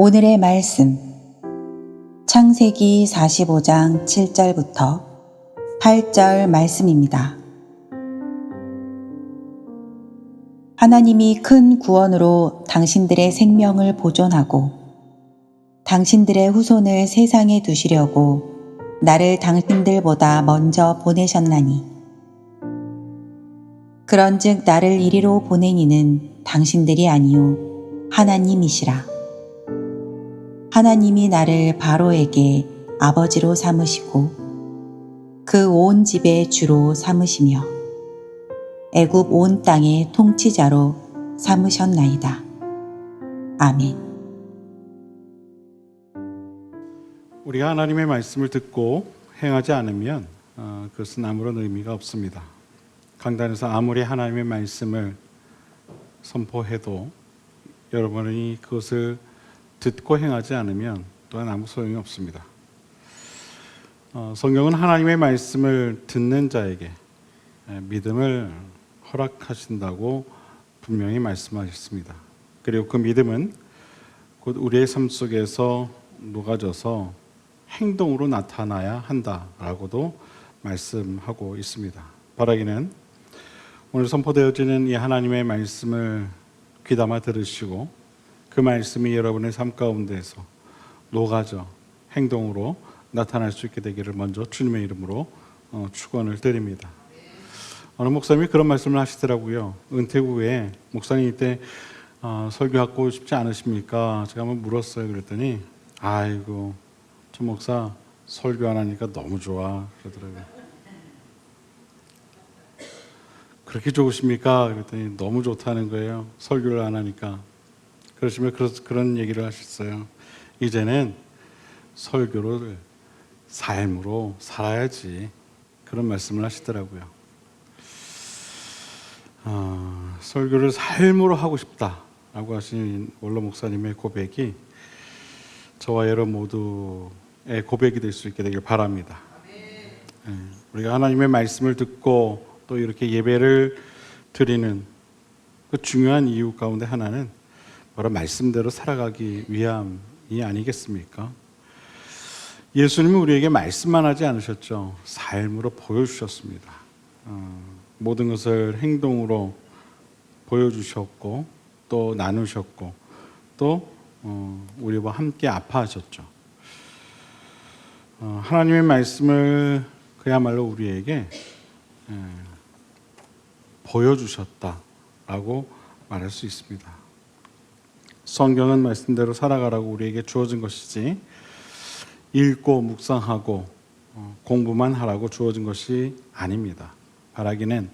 오늘의 말씀, 창세기 45장 7절부터 8절 말씀입니다. 하나님이 큰 구원으로 당신들의 생명을 보존하고 당신들의 후손을 세상에 두시려고 나를 당신들보다 먼저 보내셨나니, 그런즉 나를 이리로 보낸 이는 당신들이 아니요 하나님이시라. 하나님이 나를 바로에게 아버지로 삼으시고 그 온 집의 주로 삼으시며 애굽 온 땅의 통치자로 삼으셨나이다. 아멘. 우리가 하나님의 말씀을 듣고 행하지 않으면 그것은 아무런 의미가 없습니다. 강단에서 아무리 하나님의 말씀을 선포해도 여러분이 그것을 듣고 행하지 않으면 또한 아무 소용이 없습니다. 성경은 하나님의 말씀을 듣는 자에게 믿음을 허락하신다고 분명히 말씀하셨습니다. 그리고 그 믿음은 곧 우리의 삶 속에서 녹아져서 행동으로 나타나야 한다라고도 말씀하고 있습니다. 바라기는 오늘 선포되어지는 이 하나님의 말씀을 귀담아 들으시고 그 말씀이 여러분의 삶 가운데서 녹아져 행동으로 나타날 수 있게 되기를 먼저 주님의 이름으로 축원을 드립니다. 어느 목사님이 그런 말씀을 하시더라고요. 은퇴 후에 목사님 이때 설교하고 싶지 않으십니까? 제가 한번 물었어요. 그랬더니 아이고 저 목사 설교 안 하니까 너무 좋아 그러더라고요. 그렇게 좋으십니까? 그랬더니 너무 좋다는 거예요. 설교를 안 하니까. 그러시면 그런 얘기를 하셨어요. 이제는 설교를 삶으로 살아야지. 그런 말씀을 하시더라고요. 설교를 삶으로 하고 싶다라고 하신 원로 목사님의 고백이 저와 여러분 모두의 고백이 될 수 있게 되길 바랍니다. 우리가 하나님의 말씀을 듣고 또 이렇게 예배를 드리는 그 중요한 이유 가운데 하나는 바로 말씀대로 살아가기 위함이 아니겠습니까? 예수님은 우리에게 말씀만 하지 않으셨죠. 삶으로 보여주셨습니다. 모든 것을 행동으로 보여주셨고 또 나누셨고 또 우리와 함께 아파하셨죠. 하나님의 말씀을 그야말로 우리에게 보여주셨다라고 말할 수 있습니다. 성경은 말씀대로 살아가라고 우리에게 주어진 것이지 읽고 묵상하고 공부만 하라고 주어진 것이 아닙니다. 바라기는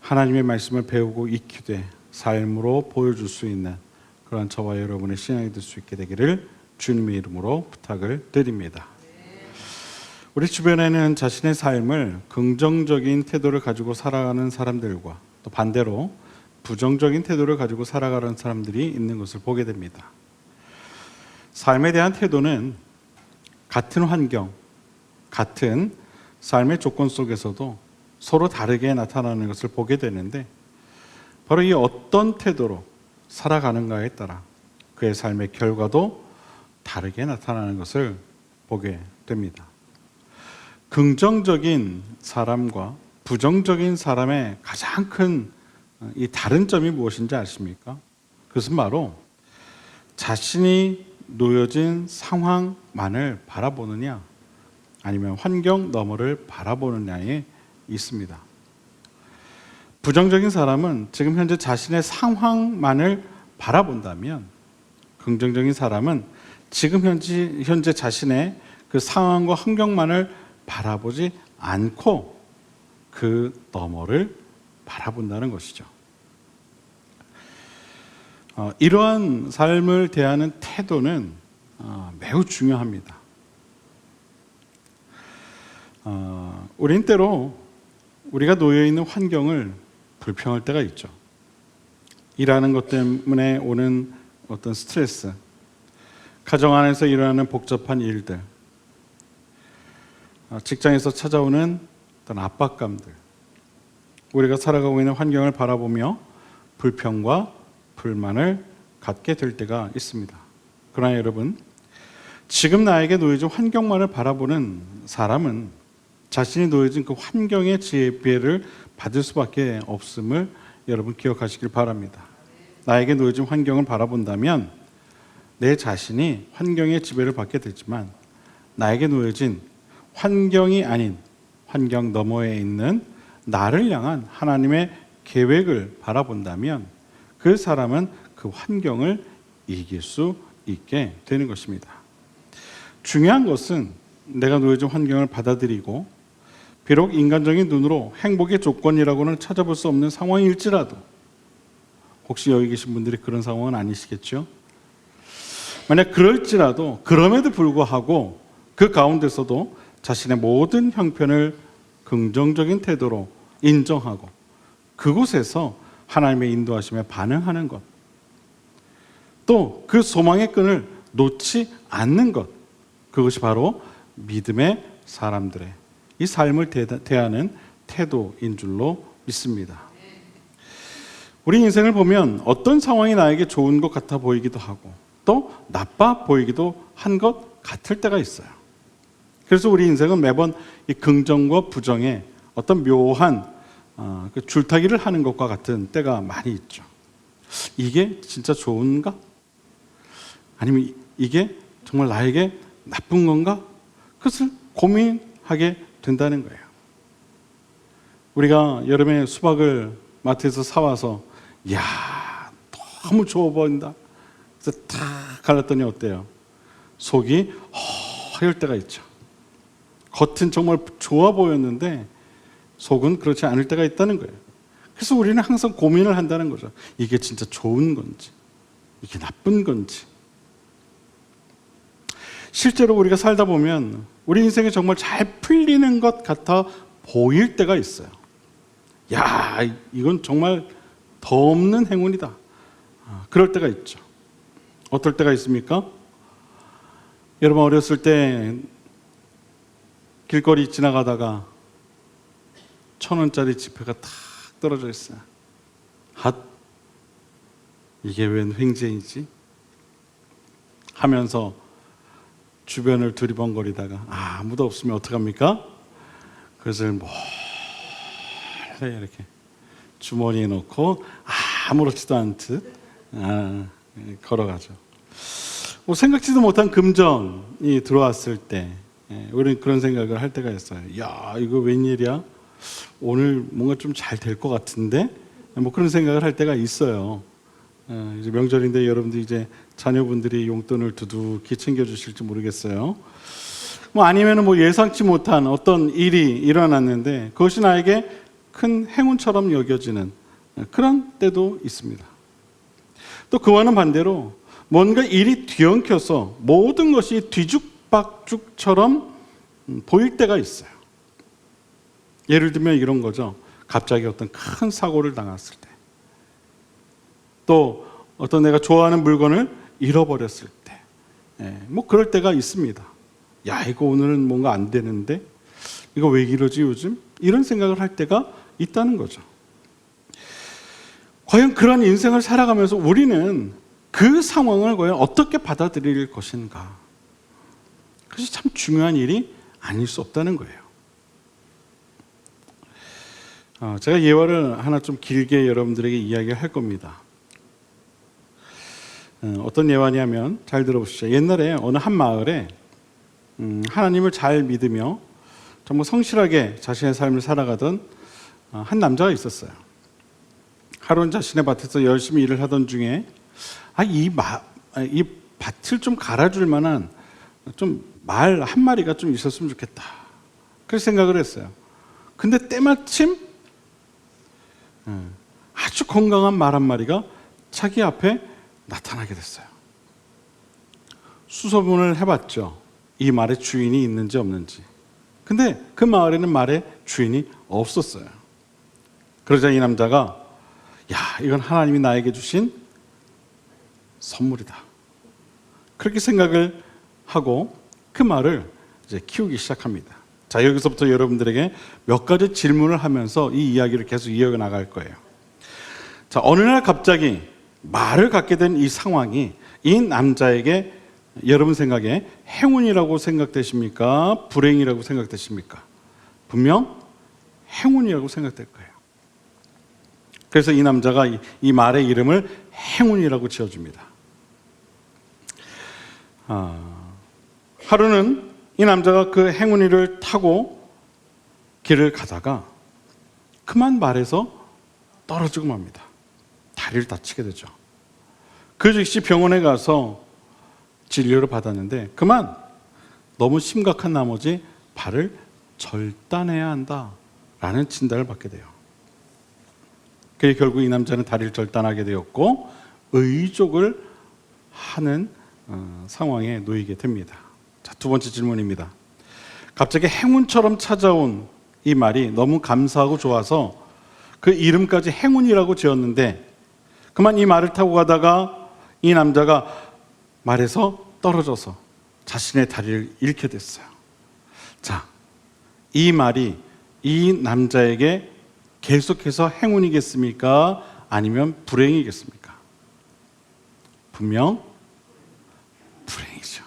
하나님의 말씀을 배우고 익히되 삶으로 보여줄 수 있는 그런 저와 여러분의 신앙이 될 수 있게 되기를 주님의 이름으로 부탁을 드립니다. 우리 주변에는 자신의 삶을 긍정적인 태도를 가지고 살아가는 사람들과 또 반대로 부정적인 태도를 가지고 살아가는 사람들이 있는 것을 보게 됩니다. 삶에 대한 태도는 같은 환경, 같은 삶의 조건 속에서도 서로 다르게 나타나는 것을 보게 되는데 바로 이 어떤 태도로 살아가는가에 따라 그의 삶의 결과도 다르게 나타나는 것을 보게 됩니다. 긍정적인 사람과 부정적인 사람의 가장 큰 이 다른 점이 무엇인지 아십니까? 그것은 바로 자신이 놓여진 상황만을 바라보느냐 아니면 환경 너머를 바라보느냐에 있습니다. 부정적인 사람은 지금 현재 자신의 상황만을 바라본다면 긍정적인 사람은 지금 현재 자신의 그 상황과 환경만을 바라보지 않고 그 너머를 바라본다는 것이죠. 이러한 삶을 대하는 태도는 매우 중요합니다. 우린 때로 우리가 놓여있는 환경을 불평할 때가 있죠. 일하는 것 때문에 오는 어떤 스트레스, 가정 안에서 일어나는 복잡한 일들, 직장에서 찾아오는 어떤 압박감들, 우리가 살아가고 있는 환경을 바라보며 불평과 불만을 갖게 될 때가 있습니다. 그러나 여러분, 지금 나에게 놓여진 환경만을 바라보는 사람은 자신이 놓여진 그 환경의 지배를 받을 수밖에 없음을 여러분 기억하시길 바랍니다. 나에게 놓여진 환경을 바라본다면 내 자신이 환경의 지배를 받게 되지만, 나에게 놓여진 환경이 아닌 환경 너머에 있는 나를 향한 하나님의 계획을 바라본다면 그 사람은 그 환경을 이길 수 있게 되는 것입니다. 중요한 것은 내가 놓여진 환경을 받아들이고, 비록 인간적인 눈으로 행복의 조건이라고는 찾아볼 수 없는 상황일지라도, 혹시 여기 계신 분들이 그런 상황은 아니시겠죠? 만약 그럴지라도 그럼에도 불구하고 그 가운데서도 자신의 모든 형편을 긍정적인 태도로 인정하고 그곳에서 하나님의 인도하심에 반응하는 것, 또 그 소망의 끈을 놓지 않는 것, 그것이 바로 믿음의 사람들의 이 삶을 대하는 태도인 줄로 믿습니다. 우리 인생을 보면 어떤 상황이 나에게 좋은 것 같아 보이기도 하고 또 나빠 보이기도 한 것 같을 때가 있어요. 그래서 우리 인생은 매번 이 긍정과 부정의 어떤 묘한 그 줄타기를 하는 것과 같은 때가 많이 있죠. 이게 진짜 좋은가? 아니면 이게 정말 나에게 나쁜 건가? 그것을 고민하게 된다는 거예요. 우리가 여름에 수박을 마트에서 사와서 이야, 너무 좋아 보인다. 그래서 다 갈랐더니 어때요? 속이 허할 때가 있죠. 겉은 정말 좋아 보였는데 속은 그렇지 않을 때가 있다는 거예요. 그래서 우리는 항상 고민을 한다는 거죠. 이게 진짜 좋은 건지, 이게 나쁜 건지. 실제로 우리가 살다 보면 우리 인생이 정말 잘 풀리는 것 같아 보일 때가 있어요. 야, 이건 정말 더 없는 행운이다. 그럴 때가 있죠. 어떨 때가 있습니까? 여러분, 어렸을 때 길거리 지나가다가 1,000원짜리 지폐가 탁 떨어져 있어요. 핫, 이게 웬 횡재이지? 하면서 주변을 두리번거리다가 아무도 없으면 어떡합니까? 그것을 몰래 이렇게 주머니에 넣고 아무렇지도 않듯 걸어가죠. 뭐 생각지도 못한 금전이 들어왔을 때 우리는 그런 생각을 할 때가 있어요. 야, 이거 웬일이야? 오늘 뭔가 좀 잘 될 것 같은데? 뭐 그런 생각을 할 때가 있어요. 이제 명절인데 여러분들 이제 자녀분들이 용돈을 두둑히 챙겨주실지 모르겠어요. 뭐 아니면은 뭐 예상치 못한 어떤 일이 일어났는데 그것이 나에게 큰 행운처럼 여겨지는 그런 때도 있습니다. 또 그와는 반대로 뭔가 일이 뒤엉켜서 모든 것이 뒤죽박죽처럼 보일 때가 있어요. 예를 들면 이런 거죠. 갑자기 어떤 큰 사고를 당했을 때, 또 어떤 내가 좋아하는 물건을 잃어버렸을 때, 뭐 그럴 때가 있습니다. 야, 이거 오늘은 뭔가 안 되는데, 이거 왜 이러지 요즘? 이런 생각을 할 때가 있다는 거죠. 과연 그런 인생을 살아가면서 우리는 그 상황을 과연 어떻게 받아들일 것인가? 그것이 참 중요한 일이 아닐 수 없다는 거예요. 제가 예화를 하나 좀 길게 여러분들에게 이야기할 겁니다. 어떤 예화냐면 잘 들어보시죠. 옛날에 어느 한 마을에 하나님을 잘 믿으며 정말 성실하게 자신의 삶을 살아가던 한 남자가 있었어요. 하루는 자신의 밭에서 열심히 일을 하던 중에 이 밭을 좀 갈아줄 만한 좀 말 한 마리가 좀 있었으면 좋겠다. 그렇게 생각을 했어요. 근데 때마침 아주 건강한 말 한 마리가 자기 앞에 나타나게 됐어요. 수소문을 해봤죠. 이 말의 주인이 있는지 없는지. 근데 그 마을에는 말의 주인이 없었어요. 그러자 이 남자가 야, 이건 하나님이 나에게 주신 선물이다. 그렇게 생각을 하고 그 말을 이제 키우기 시작합니다. 자, 여기서부터 여러분들에게 몇 가지 질문을 하면서 이 이야기를 계속 이어나갈 거예요. 자, 어느 날 갑자기 말을 갖게 된 이 상황이 이 남자에게 여러분 생각에 행운이라고 생각되십니까? 불행이라고 생각되십니까? 분명 행운이라고 생각될 거예요. 그래서 이 남자가 이 말의 이름을 행운이라고 지어줍니다. 하루는 이 남자가 그 행운이를 타고 길을 가다가 그만 말에서 떨어지고 맙니다. 다리를 다치게 되죠. 그 즉시 병원에 가서 진료를 받았는데 그만 너무 심각한 나머지 발을 절단해야 한다라는 진단을 받게 돼요. 그래서 결국 이 남자는 다리를 절단하게 되었고 의족을 하는 상황에 놓이게 됩니다. 자, 두 번째 질문입니다. 갑자기 행운처럼 찾아온 이 말이 너무 감사하고 좋아서 그 이름까지 행운이라고 지었는데 그만 이 말을 타고 가다가 이 남자가 말에서 떨어져서 자신의 다리를 잃게 됐어요. 자, 이 말이 이 남자에게 계속해서 행운이겠습니까? 아니면 불행이겠습니까? 분명 불행이죠.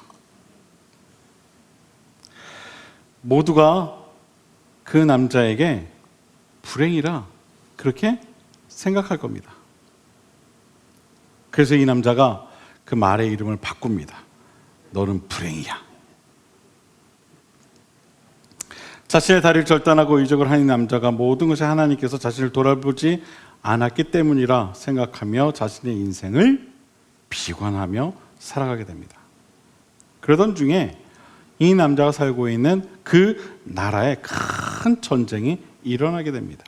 모두가 그 남자에게 불행이라 그렇게 생각할 겁니다. 그래서 이 남자가 그 말의 이름을 바꿉니다. 너는 불행이야. 자신의 다리를 절단하고 의족을 한 이 남자가 모든 것이 하나님께서 자신을 돌아보지 않았기 때문이라 생각하며 자신의 인생을 비관하며 살아가게 됩니다. 그러던 중에 이 남자가 살고 있는 그 나라에 큰 전쟁이 일어나게 됩니다.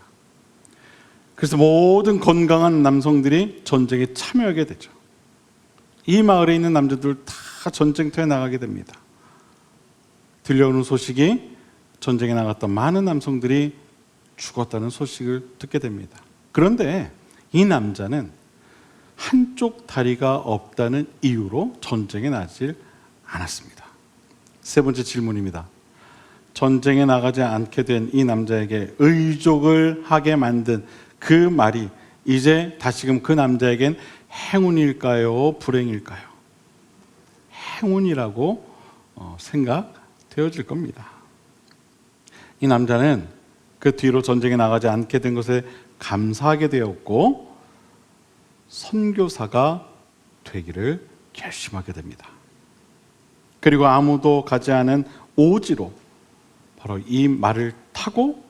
그래서 모든 건강한 남성들이 전쟁에 참여하게 되죠. 이 마을에 있는 남자들 다 전쟁터에 나가게 됩니다. 들려오는 소식이 전쟁에 나갔던 많은 남성들이 죽었다는 소식을 듣게 됩니다. 그런데 이 남자는 한쪽 다리가 없다는 이유로 전쟁에 나질 않았습니다. 세 번째 질문입니다. 전쟁에 나가지 않게 된 이 남자에게 의족을 하게 만든 그 말이 이제 다시금 그 남자에겐 행운일까요? 불행일까요? 행운이라고 생각되어질 겁니다. 이 남자는 그 뒤로 전쟁에 나가지 않게 된 것에 감사하게 되었고 선교사가 되기를 결심하게 됩니다. 그리고 아무도 가지 않은 오지로 바로 이 말을 타고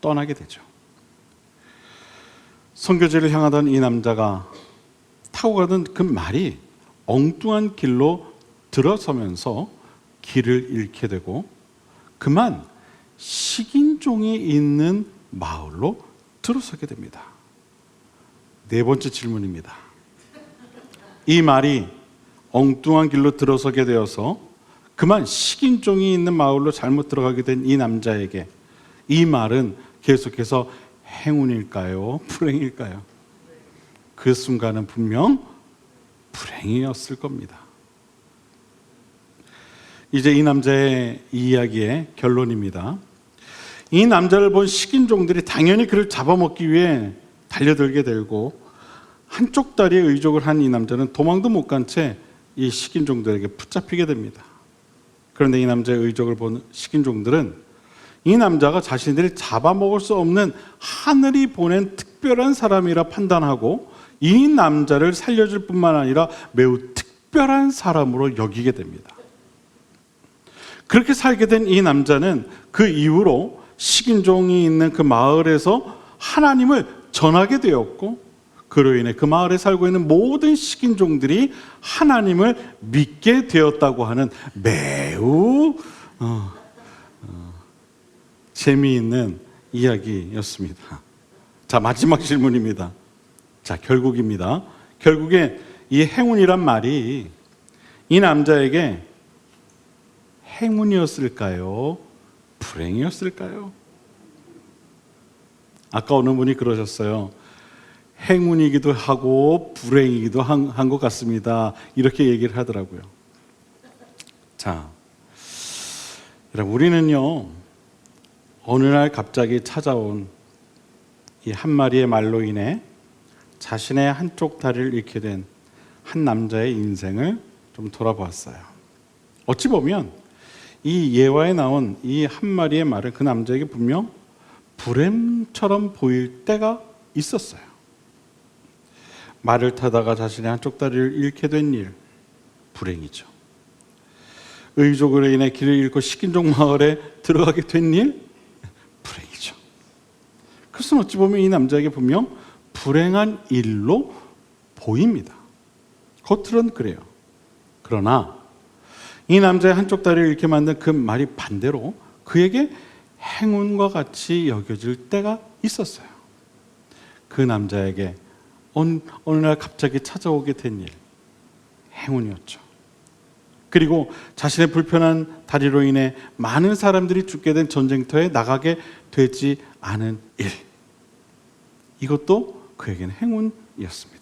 떠나게 되죠. 선교지를 향하던 이 남자가 타고 가던 그 말이 엉뚱한 길로 들어서면서 길을 잃게 되고 그만 식인종이 있는 마을로 들어서게 됩니다. 네 번째 질문입니다. 이 말이 엉뚱한 길로 들어서게 되어서 그만 식인종이 있는 마을로 잘못 들어가게 된 이 남자에게 이 말은 계속해서 행운일까요? 불행일까요? 그 순간은 분명 불행이었을 겁니다. 이제 이 남자의 이야기의 결론입니다. 이 남자를 본 식인종들이 당연히 그를 잡아먹기 위해 달려들게 되고 한쪽 다리에 의족을 한 이 남자는 도망도 못 간 채 이 식인종들에게 붙잡히게 됩니다. 그런데 이 남자의 의족을 본 식인종들은 이 남자가 자신들이 잡아먹을 수 없는 하늘이 보낸 특별한 사람이라 판단하고 이 남자를 살려줄 뿐만 아니라 매우 특별한 사람으로 여기게 됩니다. 그렇게 살게 된 이 남자는 그 이후로 식인종이 있는 그 마을에서 하나님을 전하게 되었고 그로 인해 그 마을에 살고 있는 모든 식인종들이 하나님을 믿게 되었다고 하는 매우 재미있는 이야기였습니다. 자, 마지막 질문입니다. 자, 결국입니다. 결국에 이 행운이란 말이 이 남자에게 행운이었을까요? 불행이었을까요? 아까 어느 분이 그러셨어요. 행운이기도 하고 불행이기도 한 것 같습니다. 이렇게 얘기를 하더라고요. 자, 여러분, 우리는요, 어느 날 갑자기 찾아온 이 한 마리의 말로 인해 자신의 한쪽 다리를 잃게 된 한 남자의 인생을 좀 돌아보았어요. 어찌 보면 이 예화에 나온 이 한 마리의 말은 그 남자에게 분명 불행처럼 보일 때가 있었어요. 말을 타다가 자신의 한쪽 다리를 잃게 된 일, 불행이죠. 의족으로 인해 길을 잃고 식인종 마을에 들어가게 된 일, 불행이죠. 그것은 어찌 보면 이 남자에게 분명 불행한 일로 보입니다. 겉으로는 그래요. 그러나 이 남자의 한쪽 다리를 잃게 만든 그 말이 반대로 그에게 행운과 같이 여겨질 때가 있었어요. 그 남자에게 어느 날 갑자기 찾아오게 된 일, 행운이었죠. 그리고 자신의 불편한 다리로 인해 많은 사람들이 죽게 된 전쟁터에 나가게 되지 않은 일, 이것도 그에게는 행운이었습니다.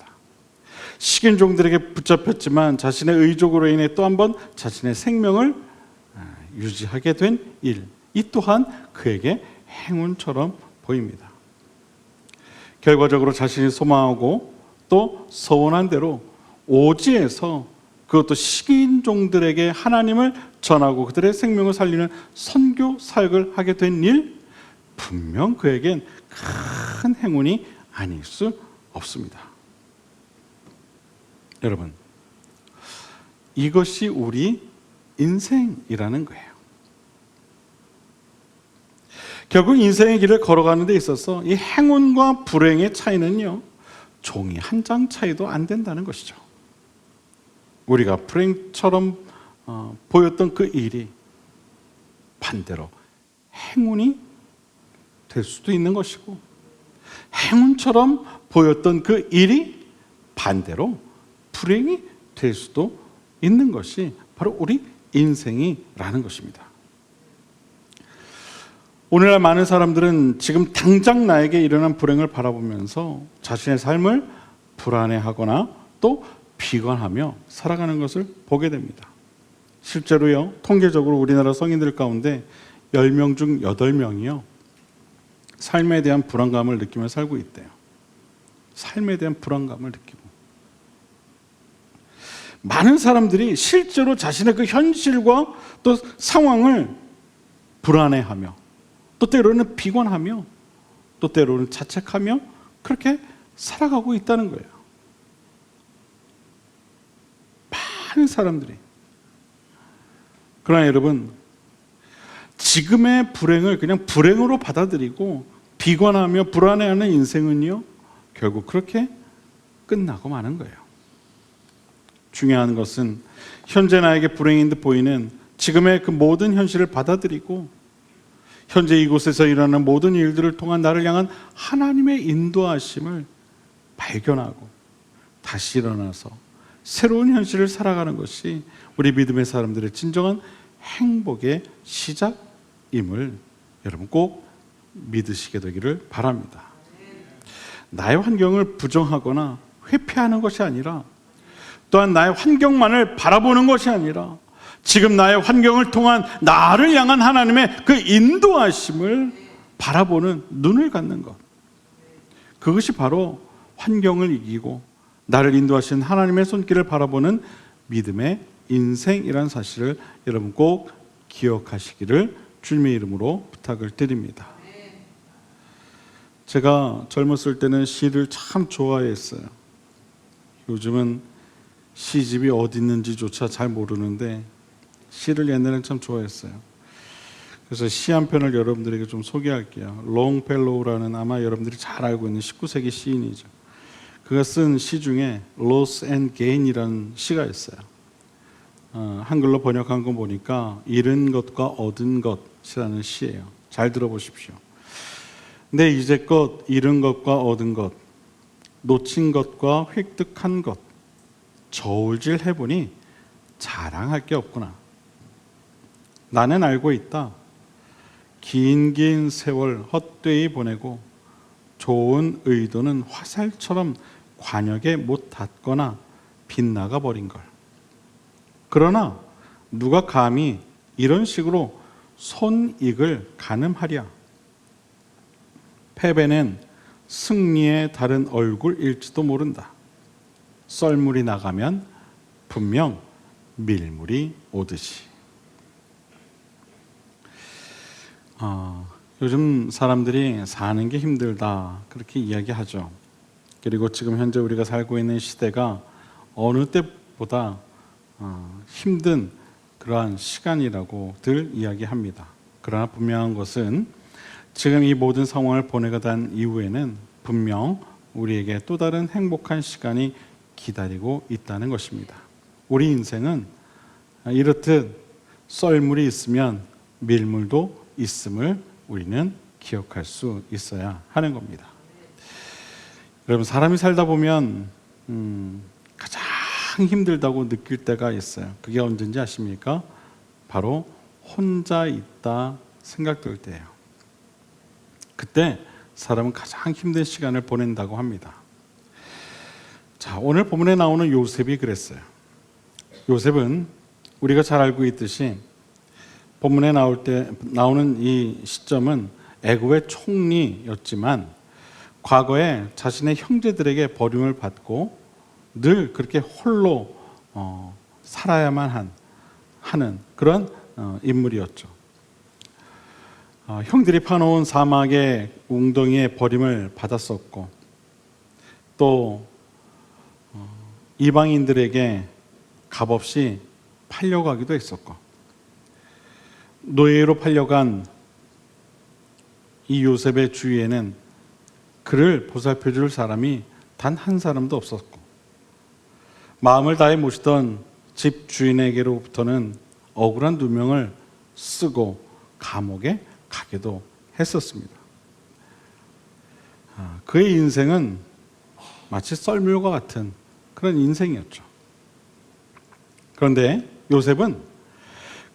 식인종들에게 붙잡혔지만 자신의 의족으로 인해 또 한 번 자신의 생명을 유지하게 된 일, 이 또한 그에게 행운처럼 보입니다. 결과적으로 자신이 소망하고 또 서원한 대로 오지에서 그것도 식인종들에게 하나님을 전하고 그들의 생명을 살리는 선교 사역을 하게 된 일, 분명 그에겐 큰 행운이 아닐 수 없습니다. 여러분, 이것이 우리 인생이라는 거예요. 결국 인생의 길을 걸어가는 데 있어서 이 행운과 불행의 차이는요, 종이 한 장 차이도 안 된다는 것이죠. 우리가 불행처럼 보였던 그 일이 반대로 행운이 될 수도 있는 것이고, 행운처럼 보였던 그 일이 반대로 불행이 될 수도 있는 것이 바로 우리 인생이라는 것입니다. 오늘날 많은 사람들은 지금 당장 나에게 일어난 불행을 바라보면서 자신의 삶을 불안해하거나 또 비관하며 살아가는 것을 보게 됩니다. 실제로요, 통계적으로 우리나라 성인들 가운데 10명 중 8명이요 삶에 대한 불안감을 느끼며 살고 있대요. 삶에 대한 불안감을 느끼고, 많은 사람들이 실제로 자신의 그 현실과 또 상황을 불안해하며 또 때로는 비관하며 또 때로는 자책하며 그렇게 살아가고 있다는 거예요. 많은 사람들이. 그러나 여러분, 지금의 불행을 그냥 불행으로 받아들이고 비관하며 불안해하는 인생은요, 결국 그렇게 끝나고 마는 거예요. 중요한 것은 현재 나에게 불행인 듯 보이는 지금의 그 모든 현실을 받아들이고 현재 이곳에서 일어나는 모든 일들을 통한 나를 향한 하나님의 인도하심을 발견하고 다시 일어나서 새로운 현실을 살아가는 것이 우리 믿음의 사람들의 진정한 행복의 시작임을 여러분 꼭 믿으시게 되기를 바랍니다. 나의 환경을 부정하거나 회피하는 것이 아니라, 또한 나의 환경만을 바라보는 것이 아니라 지금 나의 환경을 통한 나를 향한 하나님의 그 인도하심을 바라보는 눈을 갖는 것, 그것이 바로 환경을 이기고 나를 인도하신 하나님의 손길을 바라보는 믿음의 인생이라는 사실을 여러분 꼭 기억하시기를 주님의 이름으로 부탁을 드립니다. 제가 젊었을 때는 시를 참 좋아했어요. 요즘은 시집이 어디 있는지조차 잘 모르는데 시를 옛날에는 참 좋아했어요. 그래서 시 한 편을 여러분들에게 좀 소개할게요. 롱펠로우라는 아마 여러분들이 잘 알고 있는 19세기 시인이죠. 그가 쓴 시 중에 Loss and Gain이라는 시가 있어요. 한글로 번역한 거 보니까 잃은 것과 얻은 것이라는 시예요. 잘 들어보십시오. 내 이제껏 잃은 것과 얻은 것, 놓친 것과 획득한 것, 저울질 해보니 자랑할 게 없구나. 나는 알고 있다. 긴 세월 헛되이 보내고 좋은 의도는 화살처럼 관역에 못 닿거나 빗나가 버린 걸. 그러나 누가 감히 이런 식으로 손익을 가늠하랴. 패배는 승리의 다른 얼굴일지도 모른다. 썰물이 나가면 분명 밀물이 오듯이. 요즘 사람들이 사는 게 힘들다 그렇게 이야기하죠. 그리고 지금 현재 우리가 살고 있는 시대가 어느 때보다 힘든 그러한 시간이라고들 이야기합니다. 그러나 분명한 것은 지금 이 모든 상황을 보내가던 이후에는 분명 우리에게 또 다른 행복한 시간이 기다리고 있다는 것입니다. 우리 인생은 이렇듯 썰물이 있으면 밀물도 있음을 우리는 기억할 수 있어야 하는 겁니다. 여러분, 사람이 살다 보면 가장 힘들다고 느낄 때가 있어요. 그게 언제인지 아십니까? 바로 혼자 있다 생각될 때예요. 그때 사람은 가장 힘든 시간을 보낸다고 합니다. 자, 오늘 본문에 나오는 요셉이 그랬어요. 요셉은 우리가 잘 알고 있듯이 본문에 나오는 이 시점은 애굽의 총리였지만 과거에 자신의 형제들에게 버림을 받고 늘 그렇게 홀로 살아야만 하는 그런 인물이었죠. 형들이 파놓은 사막의 웅덩이에 버림을 받았었고 또 이방인들에게 값없이 팔려가기도 했었고 노예로 팔려간 이 요셉의 주위에는 그를 보살펴줄 사람이 단 한 사람도 없었고 마음을 다해 모시던 집 주인에게로부터는 억울한 누명을 쓰고 감옥에 가기도 했었습니다. 그의 인생은 마치 썰물과 같은 그런 인생이었죠. 그런데 요셉은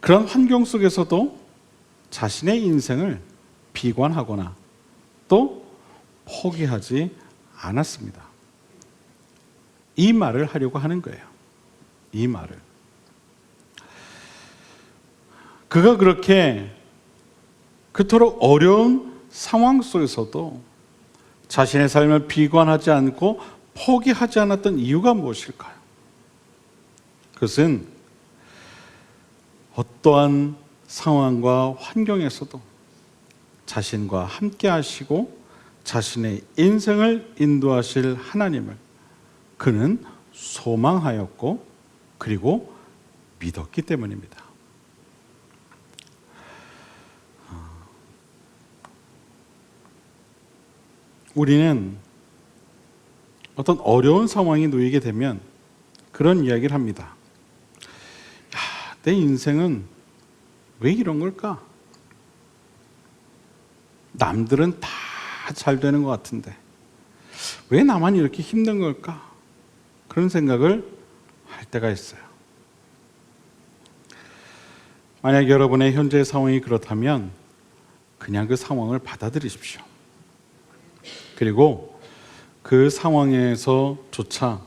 그런 환경 속에서도 자신의 인생을 비관하거나 또 포기하지 않았습니다. 이 말을 하려고 하는 거예요. 이 말을. 그가 그렇게 그토록 어려운 상황 속에서도 자신의 삶을 비관하지 않고 포기하지 않았던 이유가 무엇일까요? 그것은 어떠한 상황과 환경에서도 자신과 함께 하시고 자신의 인생을 인도하실 하나님을 그는 소망하였고 그리고 믿었기 때문입니다. 우리는 어떤 어려운 상황이 놓이게 되면 그런 이야기를 합니다. 야, 내 인생은 왜 이런 걸까? 남들은 다 잘 되는 것 같은데 왜 나만 이렇게 힘든 걸까? 그런 생각을 할 때가 있어요. 만약 여러분의 현재 상황이 그렇다면 그냥 그 상황을 받아들이십시오. 그리고 그 상황에서조차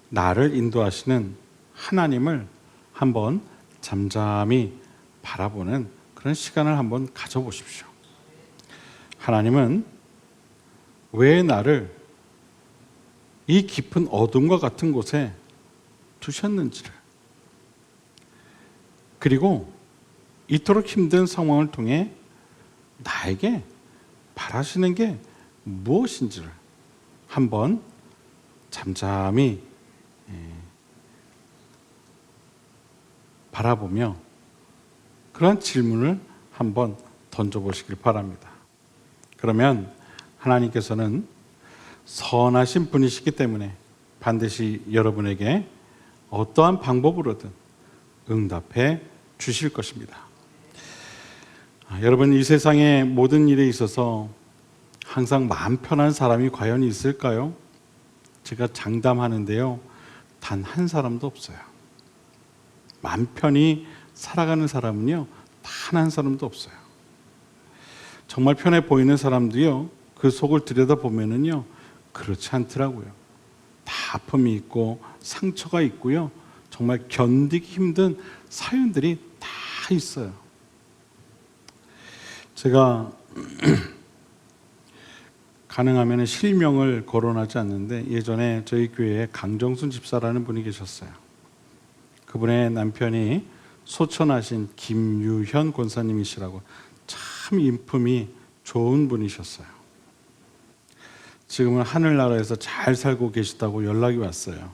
나를 인도하시는 하나님을 한번 잠잠히 바라보는 그런 시간을 한번 가져보십시오. 하나님은 왜 나를 이 깊은 어둠과 같은 곳에 두셨는지를, 그리고 이토록 힘든 상황을 통해 나에게 바라시는 게 무엇인지를 한번 잠잠히 바라보며 그런 질문을 한번 던져보시길 바랍니다. 그러면 하나님께서는 선하신 분이시기 때문에 반드시 여러분에게 어떠한 방법으로든 응답해 주실 것입니다. 여러분, 이 세상의 모든 일에 있어서 항상 마음 편한 사람이 과연 있을까요? 제가 장담하는데요, 단 한 사람도 없어요. 마음 편히 살아가는 사람은요, 단 한 사람도 없어요. 정말 편해 보이는 사람도요, 그 속을 들여다보면은요, 그렇지 않더라고요. 다 아픔이 있고 상처가 있고요, 정말 견디기 힘든 사연들이 다 있어요. 제가 가능하면 실명을 거론하지 않는데 예전에 저희 교회에 강정순 집사라는 분이 계셨어요. 그분의 남편이 소천하신 김유현 권사님이시라고, 참 참 인품이 좋은 분이셨어요. 지금은 하늘나라에서 잘 살고 계시다고 연락이 왔어요.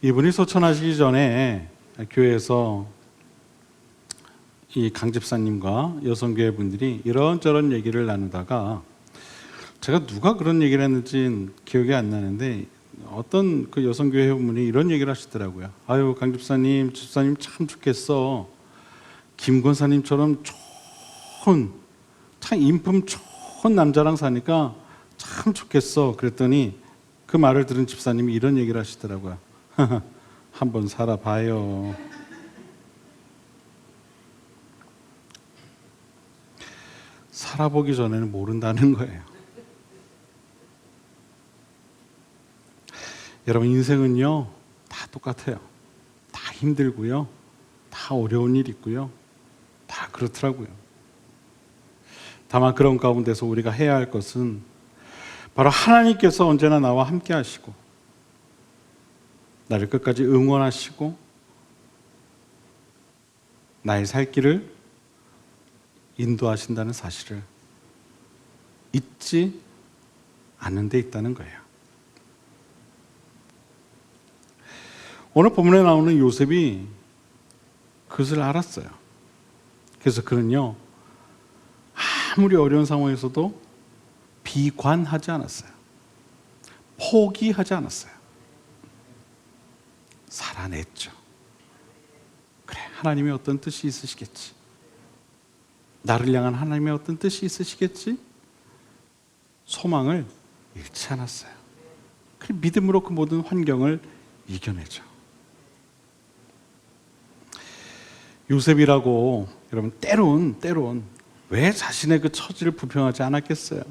이분이 소천하시기 전에 교회에서 이 강 집사님과 여성교회 분들이 이런저런 얘기를 나누다가 제가 누가 그런 얘기를 했는지 기억이 안 나는데 어떤 그 여성교회 분이 이런 얘기를 하시더라고요. 아유, 강 집사님 참 좋겠어. 김 권사님처럼 좋은, 참 인품 좋은 남자랑 사니까 참 좋겠어. 그랬더니 그 말을 들은 집사님이 이런 얘기를 하시더라고요. 한번 살아봐요. 살아보기 전에는 모른다는 거예요. 여러분, 인생은요 다 똑같아요. 다 힘들고요, 다 어려운 일 있고요, 다 그렇더라고요. 다만 그런 가운데서 우리가 해야 할 것은 바로 하나님께서 언제나 나와 함께 하시고 나를 끝까지 응원하시고 나의 살 길을 인도하신다는 사실을 잊지 않는 데 있다는 거예요. 오늘 본문에 나오는 요셉이 그것을 알았어요. 그래서 그는요, 아무리 어려운 상황에서도 비관하지 않았어요. 포기하지 않았어요. 살아냈죠. 그래, 하나님의 어떤 뜻이 있으시겠지. 나를 향한 하나님의 어떤 뜻이 있으시겠지. 소망을 잃지 않았어요. 그 믿음으로 그 모든 환경을 이겨내죠. 요셉이라고 여러분 때론 왜 자신의 그 처지를 불평하지 않았겠어요?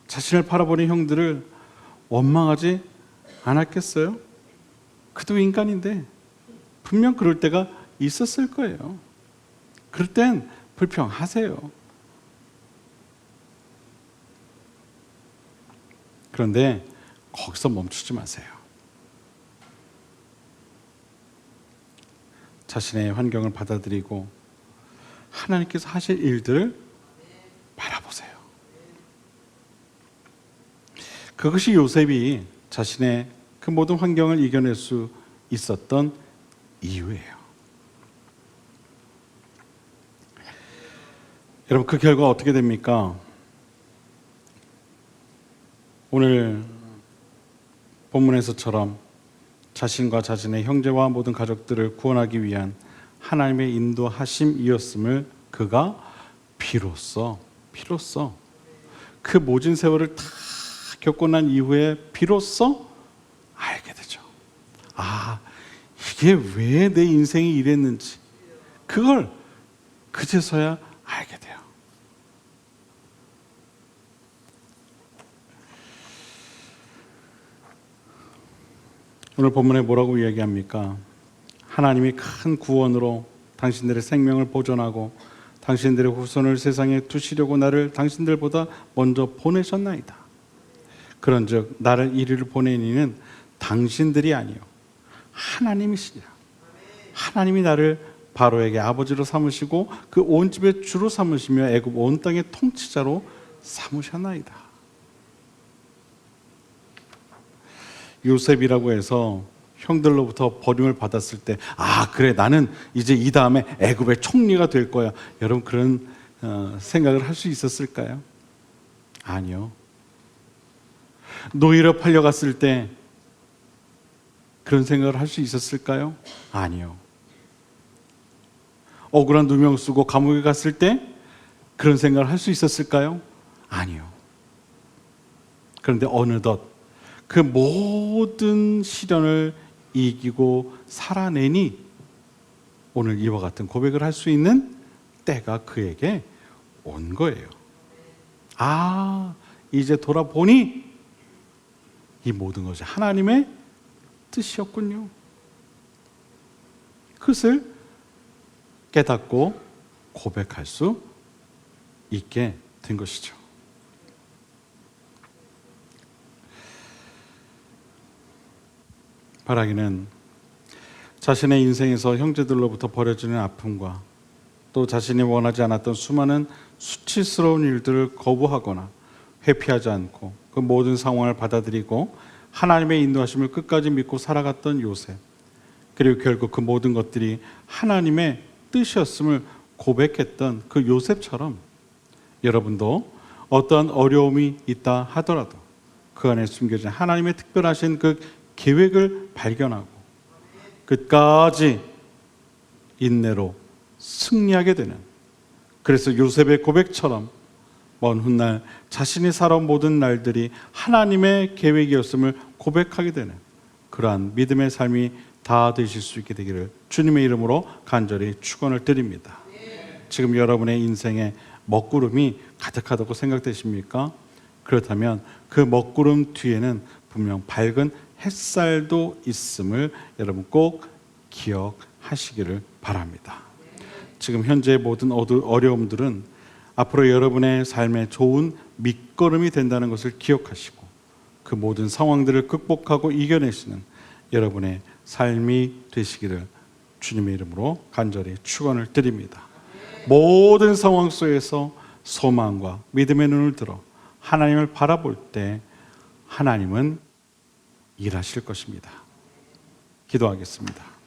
자신을 바라보는 형들을 원망하지 않았겠어요? 그도 인간인데 분명 그럴 때가 있었을 거예요. 그럴 땐 불평하세요. 그런데 거기서 멈추지 마세요. 자신의 환경을 받아들이고 하나님께서 하실 일들을 바라보세요. 그것이 요셉이 자신의 그 모든 환경을 이겨낼 수 있었던 이유예요. 여러분, 그 결과 어떻게 됩니까? 오늘 본문에서처럼 자신과 자신의 형제와 모든 가족들을 구원하기 위한 하나님의 인도하심이었음을 그가 비로소 그 모진 세월을 다 겪고 난 이후에 비로소 알게 되죠. 아, 이게 왜 내 인생이 이랬는지 그걸 그제서야 알게 돼요. 오늘 본문에 뭐라고 이야기합니까? 하나님이 큰 구원으로 당신들의 생명을 보존하고 당신들의 후손을 세상에 두시려고 나를 당신들보다 먼저 보내셨나이다. 그런즉 나를 이리로 보낸 이는 당신들이 아니요 하나님이시니라. 하나님이 나를 바로에게 아버지로 삼으시고 그 온 집의 주로 삼으시며 애굽 온 땅의 통치자로 삼으셨나이다. 요셉이라고 해서 형들로부터 버림을 받았을 때, 아 그래, 나는 이제 이 다음에 애굽의 총리가 될 거야. 여러분, 그런 생각을 할 수 있었을까요? 아니요. 노예로 팔려갔을 때 그런 생각을 할 수 있었을까요? 아니요. 억울한 누명 쓰고 감옥에 갔을 때 그런 생각을 할 수 있었을까요? 아니요. 그런데 어느덧 그 모든 시련을 이기고 살아내니 오늘 이와 같은 고백을 할 수 있는 때가 그에게 온 거예요. 아, 이제 돌아보니 이 모든 것이 하나님의 뜻이었군요. 그것을 깨닫고 고백할 수 있게 된 것이죠. 바라기는 자신의 인생에서 형제들로부터 버려지는 아픔과 또 또 자신이 원하지 않았던 수많은 수치스러운 일들을 거부하거나 회피하지 않고 그 모든 상황을 받아들이고 하나님의 인도하심을 끝까지 믿고 살아갔던 요셉, 그리고 결국 그 모든 것들이 하나님의 뜻이었음을 고백했던 그 요셉처럼 여러분도 어떠한 어려움이 있다 하더라도 그 안에 숨겨진 하나님의 특별하신 그 계획을 발견하고 끝까지 인내로 승리하게 되는, 그래서 요셉의 고백처럼 먼 훗날 자신이 살아온 모든 날들이 하나님의 계획이었음을 고백하게 되는 그러한 믿음의 삶이 다 되실 수 있게 되기를 주님의 이름으로 간절히 축원을 드립니다. 지금 여러분의 인생에 먹구름이 가득하다고 생각되십니까? 그렇다면 그 먹구름 뒤에는 분명 밝은 햇살도 있음을 여러분 꼭 기억하시기를 바랍니다. 지금 현재의 모든 어려움들은 앞으로 여러분의 삶에 좋은 밑거름이 된다는 것을 기억하시고 그 모든 상황들을 극복하고 이겨내시는 여러분의 삶이 되시기를 주님의 이름으로 간절히 축원을 드립니다. 모든 상황 속에서 소망과 믿음의 눈을 들어 하나님을 바라볼 때 하나님은 일하실 것입니다. 기도하겠습니다.